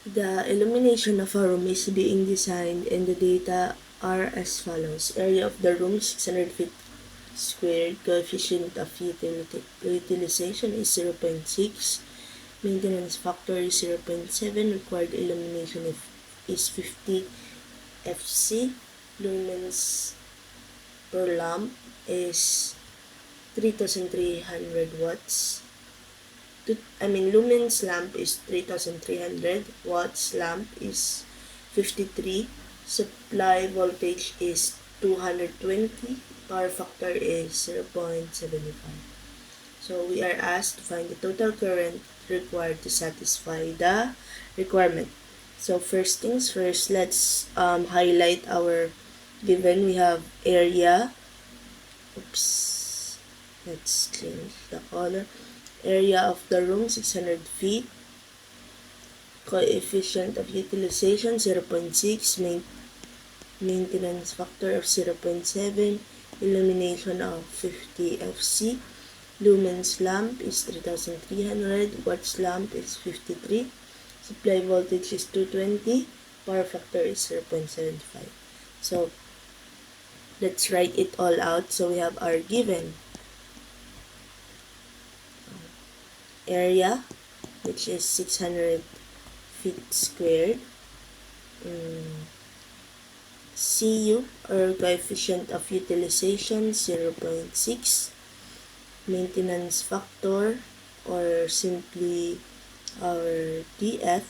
The illumination of a room is being designed and the data are as follows. Area of the room 600 feet squared. Coefficient of utilization is 0.6. Maintenance factor is 0.7. Required illumination is 50 FC. Lumens per lamp is 3,300 watts. Lumens lamp is 3,300. Watts lamp is 53. Supply voltage is 220. Power factor is 0.75. So we are asked to find the total current required to satisfy the requirement. So first things first, let's highlight our given. We have area. Oops. Let's change the color. Area of the room 600 feet. Coefficient of utilization 0.6. Maintenance factor of 0.7. Illumination of 50 FC. Lumens lamp is 3,300. Watts lamp is 53. Supply voltage is 220. Power factor is 0.75. So let's write it all out. So we have our given area, which is 600 feet squared. CU, or coefficient of utilization, 0.6. Maintenance factor, or simply our DF,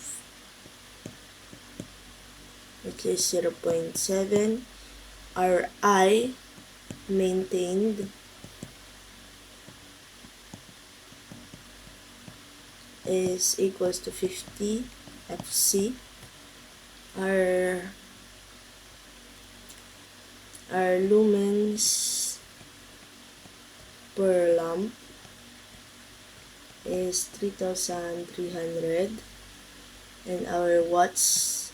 which is 0.7. Our I maintained is equals to 50 FC. Our lumens per lamp is 3,300, and our watts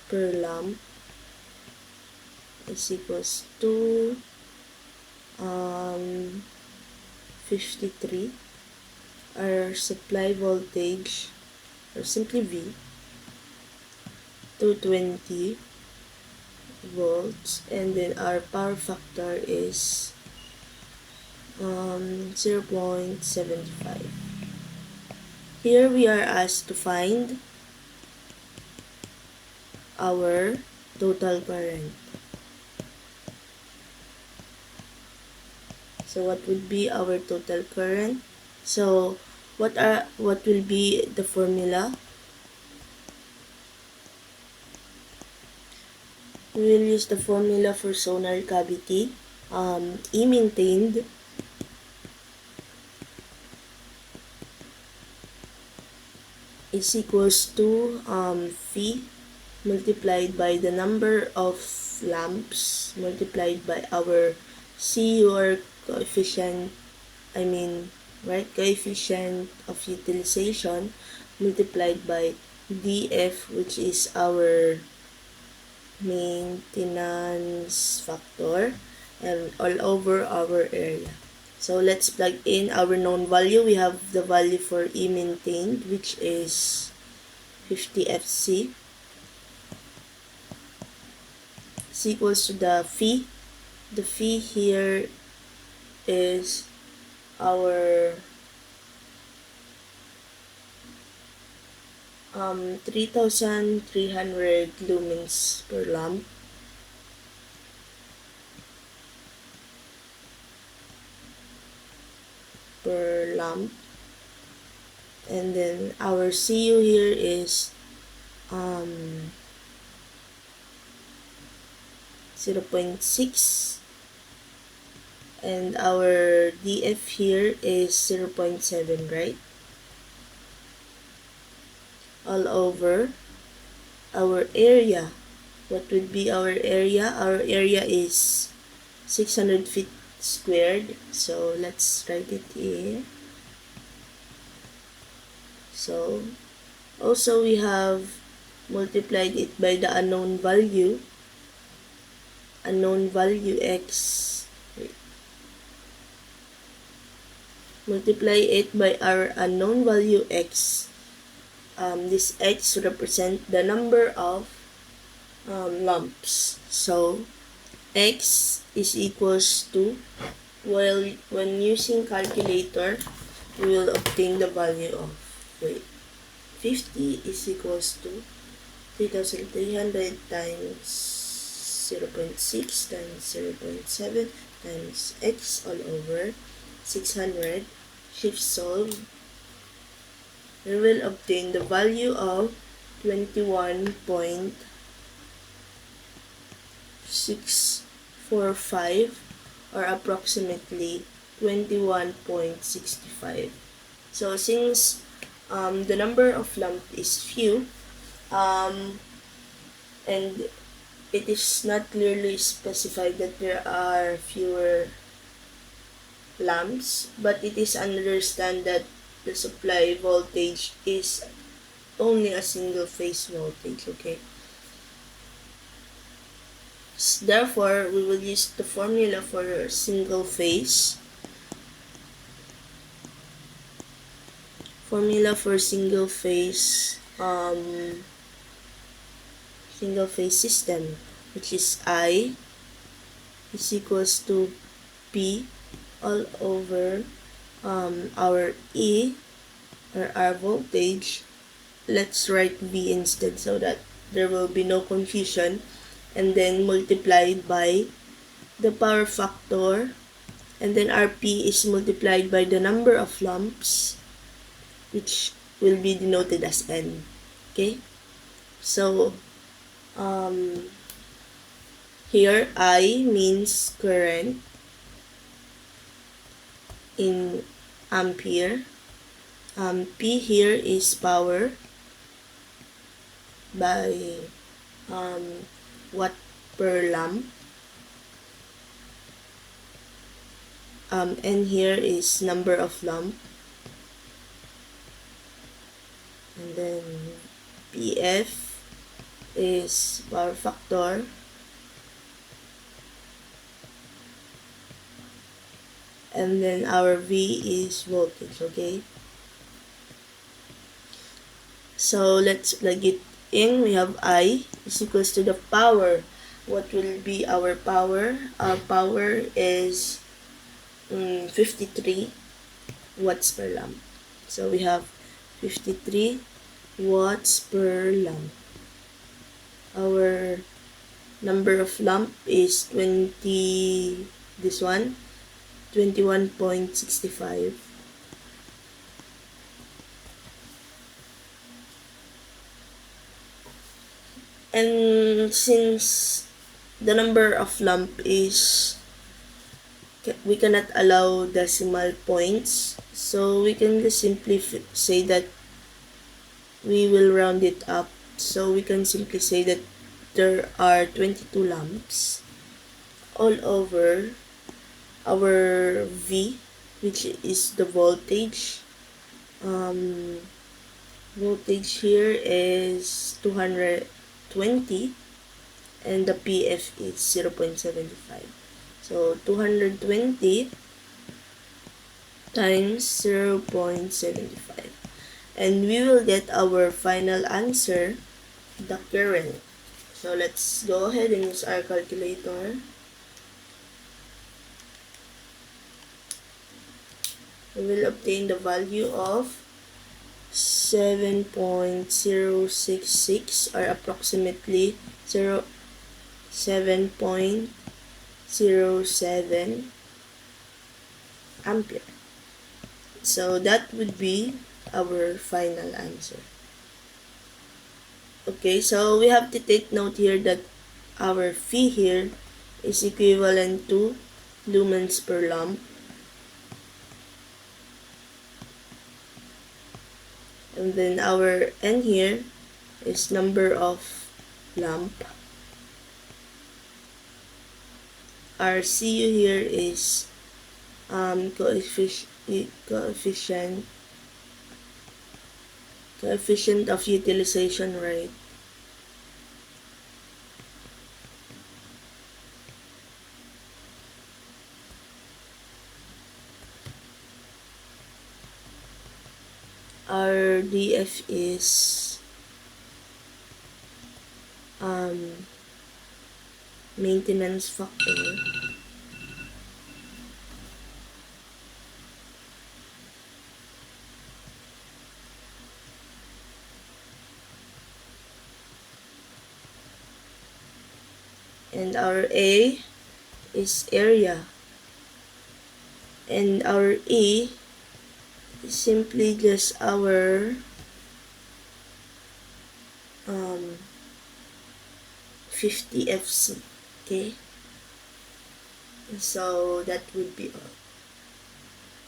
per lamp is equals to 53. Our supply voltage, or simply V, 220 volts, and then our power factor is 0.75. Here we are asked to find our total current. So what would be our total current? So what will be the formula? We will use the formula for sonar cavity. E maintained is equals to phi multiplied by the number of lamps multiplied by our CU, or coefficient, coefficient of utilization, multiplied by DF, which is our maintenance factor, and all over our area. So let's plug in our known value. We have the value for E maintained, which is 50 FC. It's equals to the phi. The phi here is our 3,300 lumens per lamp. And then our CU here is 0.6, and our DF here is 0.7, right? All over our area. What would be our area? Our area is 600 feet squared. So let's write it here. So also we have multiplied it by the unknown value x. Multiply it by our unknown value x, this X represent the number of lumps. So X is equals to, well, when using calculator, we will obtain the value of, 50 is equals to 3,300 times 0.6 times 0.7 times X all over 600. Shift solve, we will obtain the value of 21.645, or approximately 21.65. So since the number of lump is few, and it is not clearly specified that there are fewer lamps, but it is understood that the supply voltage is only a single phase voltage, okay? Therefore, we will use the formula for single phase. Single phase system, which is I is equals to P all over our E, or our voltage. Let's write V instead so that there will be no confusion, and then multiplied by the power factor, and then RP is multiplied by the number of lumps, which will be denoted as N. Okay? So, here I means current in ampere. P here is power by watt per lamp. N here is number of lamp. And then PF is power factor. And then our V is voltage, okay? So let's plug it in. We have I is equals to the power. What will be our power? Our power is 53 watts per lamp. So we have 53 watts per lamp. Our number of lamp is 21.65. And since the number of lamp is, we cannot allow decimal points, so we can just simply say that we will round it up. So we can simply say that there are 22 lamps all over our V, which is the voltage. Voltage here is 220, and the PF is 0.75. So 220 times 0.75. And we will get our final answer, the current. So let's go ahead and use our calculator. We will obtain the value of 7.066, or approximately 7.07 ampere. So that would be our final answer. Okay, so we have to take note here that our phi here is equivalent to lumens per lamp. And then our N here is number of lamp. Our CU here is coefficient of utilization rate. our DF is maintenance factor, and our A is area, and our E is simply just our 50 FC. Okay, so that would be all.